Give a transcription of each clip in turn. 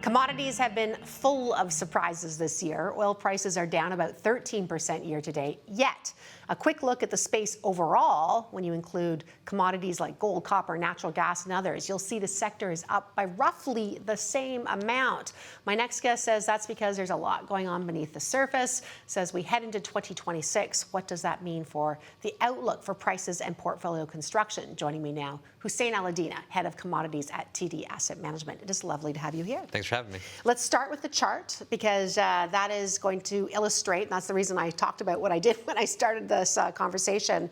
Commodities have been full of surprises this year. Oil prices are down about 13% year to date. Yet, a quick look at the space overall, when you include commodities like gold, copper, natural gas, and others, you'll see the sector is up by roughly the same amount. My next guest says that's because there's a lot going on beneath the surface. Says we head into 2026. What does that mean for the outlook for prices and portfolio construction? Joining me now, Hussein Allidina, head of commodities at TD Asset Management. It is lovely to have you here. Thanks for having me. Let's start with the chart because that is going to illustrate, and that's the reason I talked about what I did when I started this conversation.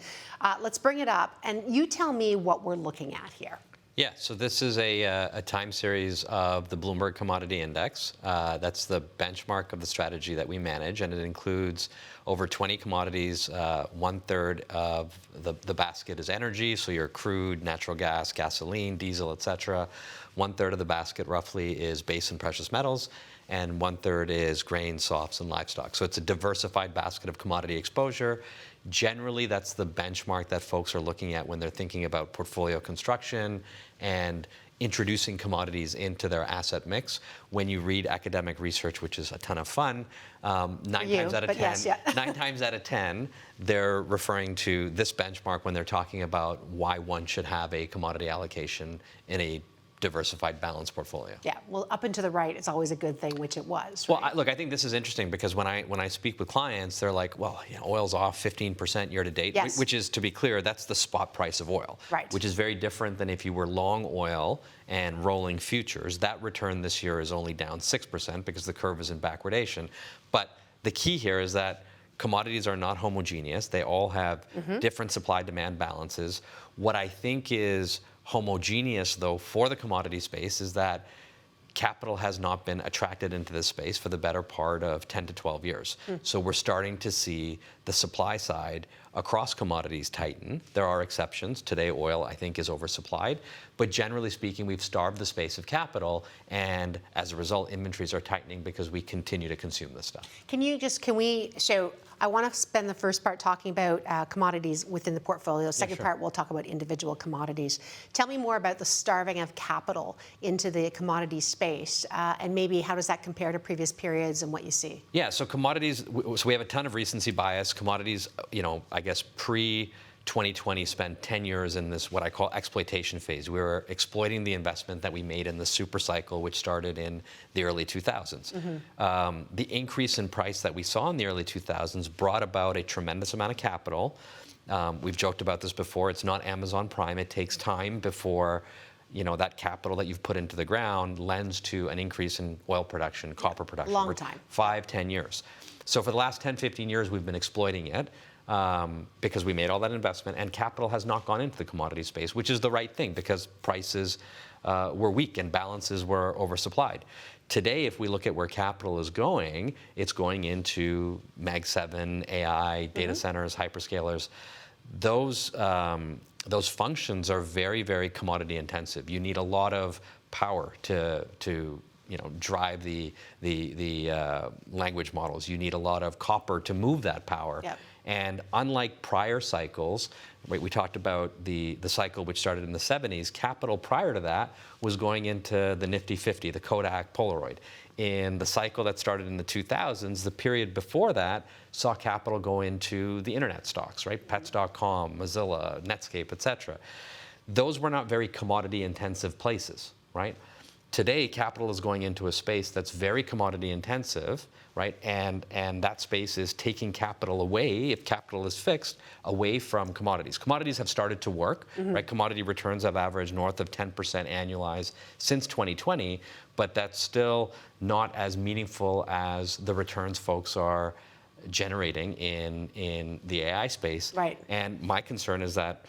Let's bring it up, and you tell me what we're looking at here. Yeah, so this is a time series of the Bloomberg Commodity Index. That's the benchmark of the strategy that we manage, and it includes over 20 commodities. 1/3 of the basket is energy, so your crude, natural gas, gasoline, diesel, etc. 1/3 of the basket roughly is base and precious metals, and 1/3 is grain, softs, and livestock. So it's a diversified basket of commodity exposure. Generally, that's the benchmark that folks are looking at when they're thinking about portfolio construction and introducing commodities into their asset mix. When you read academic research, which is a ton of fun, 9 times out of 10, yes, yeah. 9 times out of 10, they're referring to this benchmark when they're talking about why one should have a commodity allocation in a diversified, balanced portfolio. Yeah, well, up and to the right is always a good thing, which it was. Right? Well, look, I think this is interesting because when I speak with clients, they're like, well, oil's off 15% year to date, yes. Which is, to be clear, that's the spot price of oil, right? Which is very different than if you were long oil and rolling futures. That return this year is only down 6% because the curve is in backwardation. But the key here is that commodities are not homogeneous. They all have different supply-demand balances. What I think is homogeneous, though, for the commodity space is that capital has not been attracted into this space for the better part of 10 to 12 years. So we're starting to see the supply side across commodities tighten. There are exceptions. Today, oil, I think, is oversupplied. But generally speaking, we've starved the space of capital, and as a result, inventories are tightening because we continue to consume this stuff. Can we show, I want to spend the first part talking about commodities within the portfolio. Second part, we'll talk about individual commodities. Tell me more about the starving of capital into the commodity space, and maybe how does that compare to previous periods and what you see? Yeah, so commodities, so we have a ton of recency bias. Commodities, I guess pre-2020 spent 10 years in this, what I call exploitation phase. We were exploiting the investment that we made in the super cycle, which started in the early 2000s. The increase in price that we saw in the early 2000s brought about a tremendous amount of capital. We've joked about this before. It's not Amazon Prime. It takes time before that capital that you've put into the ground lends to an increase in oil production, copper production. Long time. 5-10 years. So for the last 10-15 years, we've been exploiting it because we made all that investment, and capital has not gone into the commodity space, which is the right thing because prices were weak and balances were oversupplied. Today, if we look at where capital is going, it's going into Mag 7, AI, data centers, hyperscalers. Those functions are very, very commodity intensive. You need a lot of power to drive the language models. You need a lot of copper to move that power. Yep. And unlike prior cycles, we talked about the cycle which started in the 70s, capital prior to that was going into the Nifty 50, the Kodak Polaroid. In the cycle that started in the 2000s, the period before that saw capital go into the internet stocks, right? Pets.com, Mozilla, Netscape, etc. Those were not very commodity intensive places, right? Today, capital is going into a space that's very commodity intensive, right? And that space is taking capital away, if capital is fixed, away from commodities. Commodities have started to work, right? Commodity returns have averaged north of 10% annualized since 2020, but that's still not as meaningful as the returns folks are generating in the AI space. Right. And my concern is that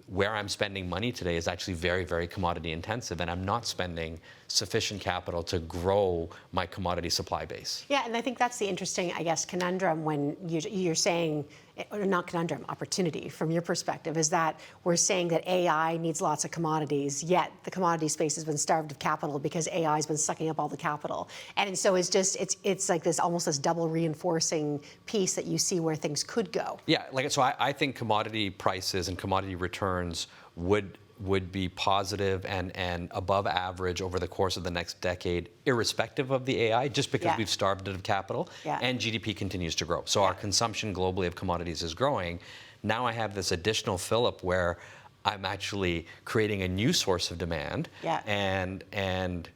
where I'm spending money today is actually very, very commodity intensive, and I'm not spending sufficient capital to grow my commodity supply base. Yeah, and I think that's the interesting, I guess, conundrum when you're saying, or not conundrum, opportunity from your perspective, is that we're saying that AI needs lots of commodities, yet the commodity space has been starved of capital because AI has been sucking up all the capital. And so it's like this almost this double reinforcing piece that you see where things could go. Yeah, so I think commodity prices and commodity returns would would be positive and above average over the course of the next decade, irrespective of the AI, just because we've starved it of capital, and GDP continues to grow. So our consumption globally of commodities is growing. Now I have this additional fill-up where I'm actually creating a new source of demand, and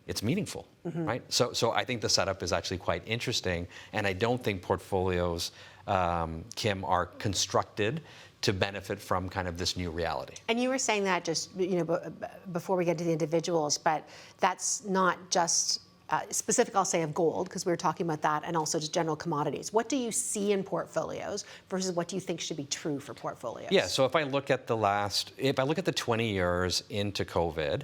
it's meaningful, right? So I think the setup is actually quite interesting, and I don't think portfolios, Kim, are constructed to benefit from kind of this new reality. And you were saying that just before we get to the individuals, but that's not just specific, I'll say, of gold, because we were talking about that, and also just general commodities. What do you see in portfolios versus what do you think should be true for portfolios? Yeah, so if I look at the 20 years into COVID,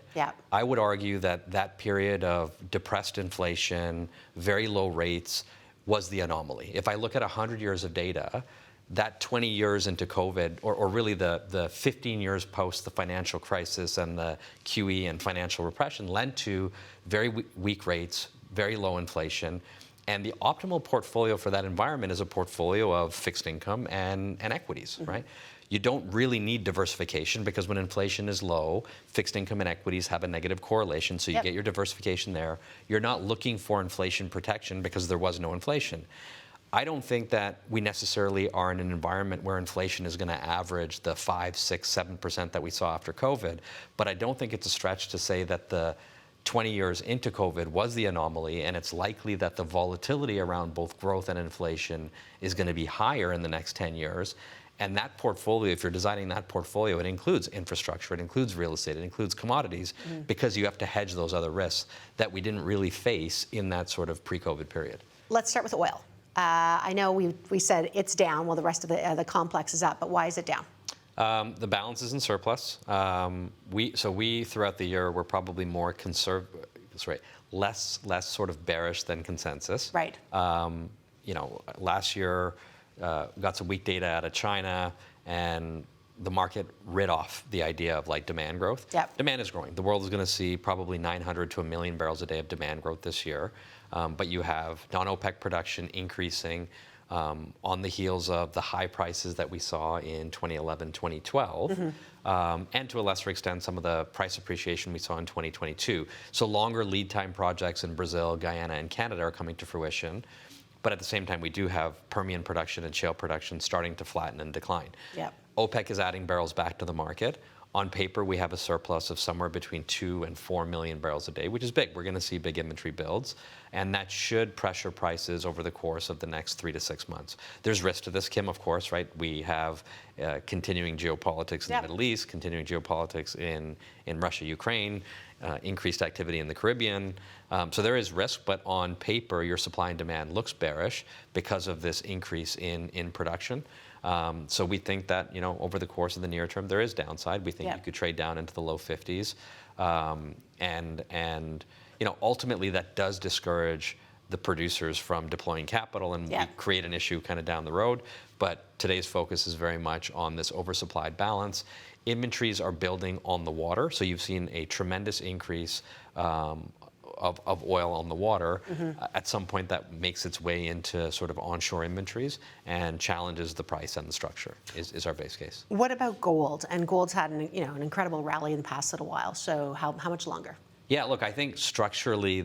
I would argue that that period of depressed inflation, very low rates, was the anomaly. If I look at 100 years of data, that 20 years into COVID, or really the 15 years post the financial crisis and the QE and financial repression, led to very weak rates, very low inflation. And the optimal portfolio for that environment is a portfolio of fixed income and equities, right? You don't really need diversification because when inflation is low, fixed income and equities have a negative correlation, so you get your diversification there. You're not looking for inflation protection because there was no inflation. I don't think that we necessarily are in an environment where inflation is going to average the 5, 6, 7% that we saw after COVID, but I don't think it's a stretch to say that the 20 years into COVID was the anomaly, and it's likely that the volatility around both growth and inflation is going to be higher in the next 10 years. And that portfolio, if you're designing that portfolio, it includes infrastructure, it includes real estate, it includes commodities, because you have to hedge those other risks that we didn't really face in that sort of pre-COVID period. Let's start with oil. I know we said it's down while the rest of the complex is up, but why is it down? The balance is in surplus. We throughout the year were probably more less sort of bearish than consensus. Right. Last year got some weak data out of China, and the market rid off the idea of like demand growth. Demand is growing. The world is going to see probably 900 to 1 million barrels a day of demand growth this year. But you have non-OPEC production increasing on the heels of the high prices that we saw in 2011, 2012, and to a lesser extent, some of the price appreciation we saw in 2022. So longer lead time projects in Brazil, Guyana, and Canada are coming to fruition. But at the same time, we do have Permian production and shale production starting to flatten and decline. OPEC is adding barrels back to the market. On paper, we have a surplus of somewhere between 2 and 4 million barrels a day, which is big. We're going to see big inventory builds, and that should pressure prices over the course of the next 3 to 6 months. There's risk to this, Kim, of course, right? We have continuing geopolitics in the Middle East, continuing geopolitics in Russia, Ukraine, increased activity in the Caribbean. So there is risk, but on paper, your supply and demand looks bearish because of this increase in production. So we think that over the course of the near term there is downside. We think you could trade down into the low 50s, and ultimately that does discourage the producers from deploying capital, and we create an issue kind of down the road. But today's focus is very much on this oversupplied balance. Inventories are building on the water, so you've seen a tremendous increase of oil on the water. At some point that makes its way into sort of onshore inventories and challenges the price and the structure is our base case. What about gold? And gold's had an incredible rally in the past little while, so how much longer? Yeah, look, I think structurally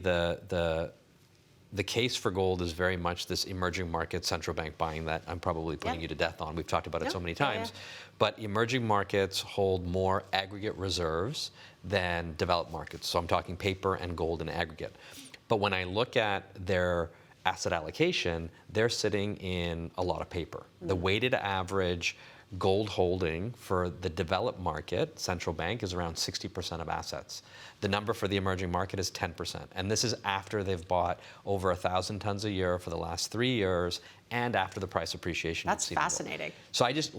the case for gold is very much this emerging market central bank buying that I'm probably putting you to death on. We've talked about it so many times. But emerging markets hold more aggregate reserves than developed markets. So I'm talking paper and gold in aggregate. But when I look at their asset allocation, they're sitting in a lot of paper. The weighted average gold holding for the developed market central bank is around 60% of assets. The number for the emerging market is 10%. And this is after they've bought over 1,000 tons a year for the last 3 years and after the price appreciation. That's fascinating. So I just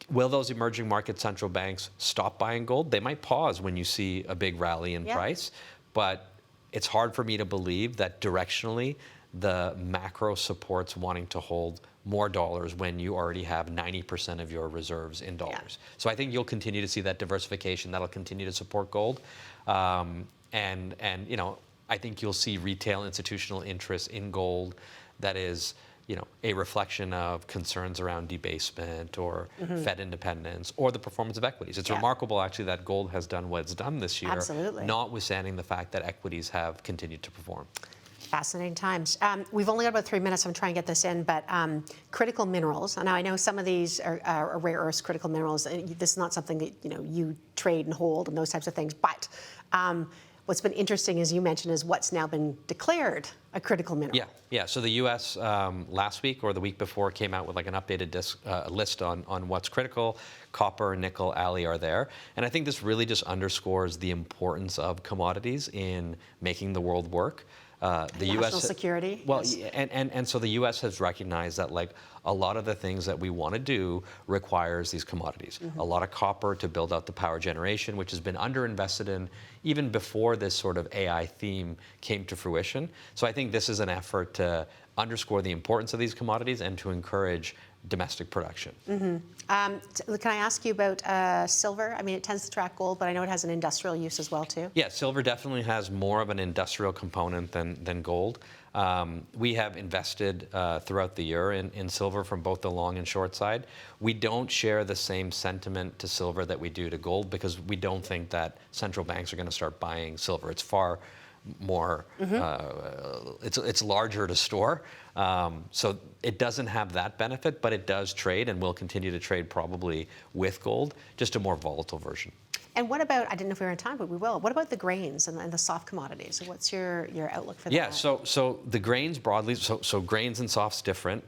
will those emerging market central banks stop buying gold? They might pause when you see a big rally in price, but it's hard for me to believe that directionally the macro supports wanting to hold more dollars when you already have 90% of your reserves in dollars. So I think you'll continue to see that diversification. That'll continue to support gold. And I think you'll see retail institutional interest in gold that is a reflection of concerns around debasement or Fed independence or the performance of equities. It's remarkable, actually, that gold has done what it's done this year, Absolutely. notwithstanding the fact that equities have continued to perform. Fascinating times. We've only got about 3 minutes. I'm trying to get this in, but critical minerals. Now I know some of these are rare earths, critical minerals. This is not something that you trade and hold and those types of things. But what's been interesting, as you mentioned, is what's now been declared a critical mineral. Yeah. So the U.S. Last week or the week before came out with like an updated list on what's critical. Copper, nickel, alloy are there, and I think this really just underscores the importance of commodities in making the world work. The National U.S. security. Well, yes. and so the U.S. has recognized that like a lot of the things that we want to do requires these commodities. A lot of copper to build out the power generation, which has been underinvested in even before this sort of AI theme came to fruition. So I think this is an effort to underscore the importance of these commodities and to encourage domestic production. Can I ask you about silver? I mean, it tends to track gold, but I know it has an industrial use as well, too. Yeah, silver definitely has more of an industrial component than gold. We have invested throughout the year in silver from both the long and short side. We don't share the same sentiment to silver that we do to gold because we don't think that central banks are going to start buying silver. It's far more, it's larger to store. So it doesn't have that benefit, but it does trade and will continue to trade probably with gold, just a more volatile version. And what about, I didn't know if we were in time, but we will. What about the grains and the soft commodities? What's your outlook for that? Yeah, so the grains broadly, so grains and softs different.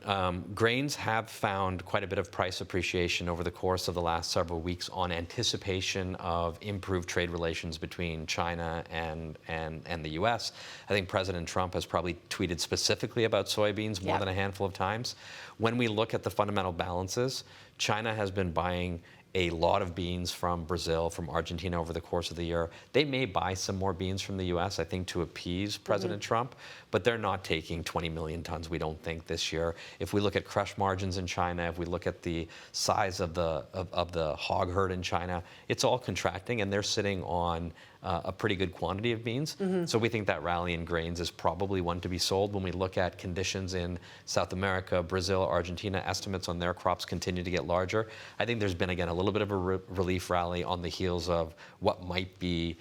Grains have found quite a bit of price appreciation over the course of the last several weeks on anticipation of improved trade relations between China and the U.S. I think President Trump has probably tweeted specifically about soybeans more than a handful of times. When we look at the fundamental balances, China has been buying a lot of beans from Brazil, from Argentina over the course of the year. They may buy some more beans from the U.S., I think, to appease President Trump, but they're not taking 20 million tons, we don't think, this year. If we look at crush margins in China, if we look at the size of the hog herd in China, it's all contracting, and they're sitting on a pretty good quantity of beans. So we think that rally in grains is probably one to be sold. When we look at conditions in South America, Brazil, Argentina, estimates on their crops continue to get larger. I think there's been, again, a little bit of a relief rally on the heels of what might be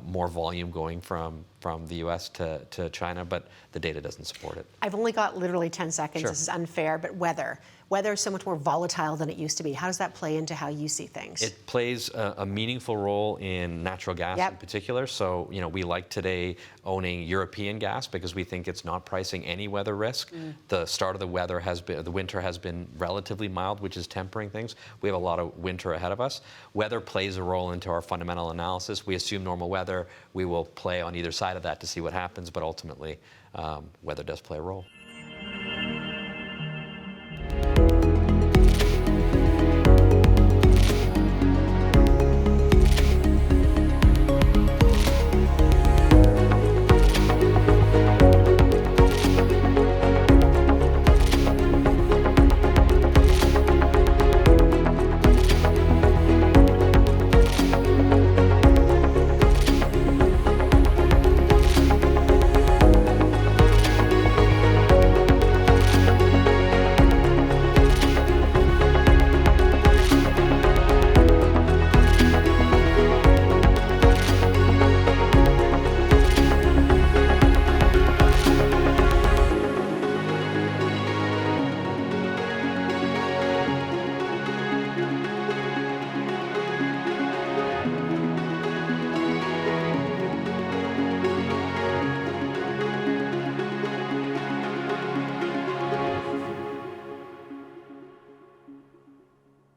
more volume going from the U.S. to China, but the data doesn't support it. I've only got literally 10 seconds. Sure. This is unfair, but weather. Weather is so much more volatile than it used to be. How does that play into how you see things? It plays a meaningful role in natural gas in particular. So, we like today owning European gas because we think it's not pricing any weather risk. The start of the winter has been relatively mild, which is tempering things. We have a lot of winter ahead of us. Weather plays a role into our fundamental analysis. We assume normal weather. We will play on either side of that to see what happens, but ultimately, weather does play a role.